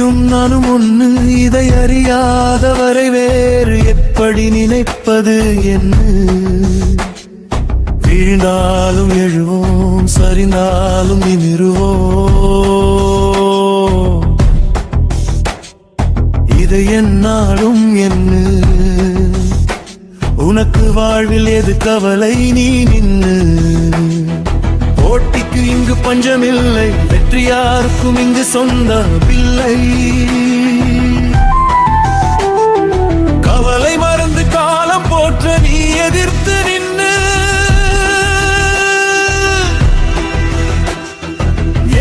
நீயும் நானும் ஒண்ணு, இதை அறியாதவரை வேறு எப்படி நினைப்பது என்ன? வீழ்ந்தாலும் எழுவோம், சரிந்தாலும் நிமிருவோம். இதை என்னாலும் என்ன? உனக்கு வாழ்வில் எது கவலை? நீ நின்னு. போட்டிக்கு இங்கு பஞ்சமில்லை, வெற்றி யாருக்கும் இங்கு சொந்தமில்லை. கவலை மறந்து காலம் போற்ற நீ எதிர்த்து நின்னு.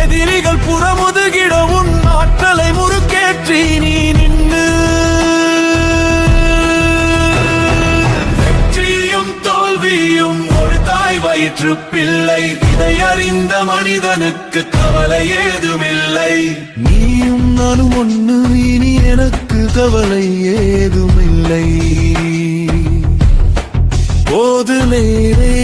எதிரிகள் புறமுதுகிட உன் ஆற்றலை முறுக்கேற்றி நீ நின்னு. வெற்றியும் தோல்வியும் ஒரு தாய் வயிற்று பிள்ளை, இதை அறிந்த மனிதனுக்கு கவலை ஏதுமில்லை. நீயும் நானும் ஒண்ணு, இனி எனக்கு கவலை ஏதுமில்லை. போது நேரே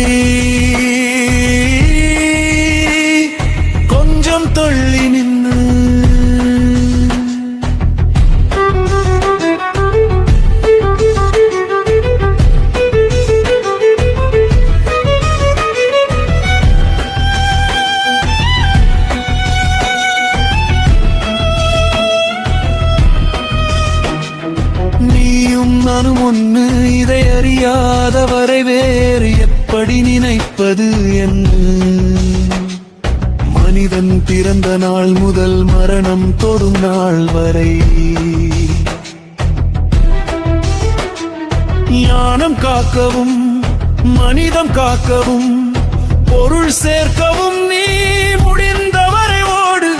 கொஞ்சம் தள்ளி நின்று. நீயும் நானும் ஒண்ணு, இதை அறியாதவரை வேறு எப்படி நினைப்பது என்ன? மனிதன் பிறந்த நாள் முதல் மரணம் தொடும் நாள் வரை ஞானம் காக்கவும், மனிதம் காக்கவும், பொருள் சேர்க்கவும் நீ முடிந்தவரை ஓடு.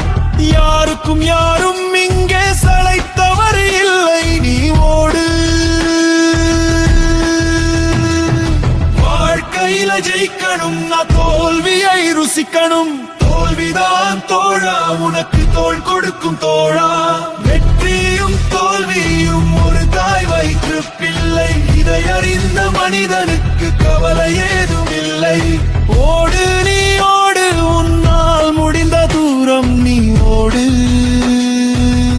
யாருக்கும் யாரும் இங்கே சளைத்தவர் இல்லை, நீ ஓடு. வாழ்க்கையில ஜெயிக்கணும், நான் தோல்வியை ருசிக்கணும். தோல்விதான் தோழா, உனக்கு தோள் கொடுக்கும் தோழா. வெற்றியும் தோல்வியும் ஒரு தாய் வயிற்று பிள்ளை, இதை அறிந்த மனிதனுக்கு கவலையே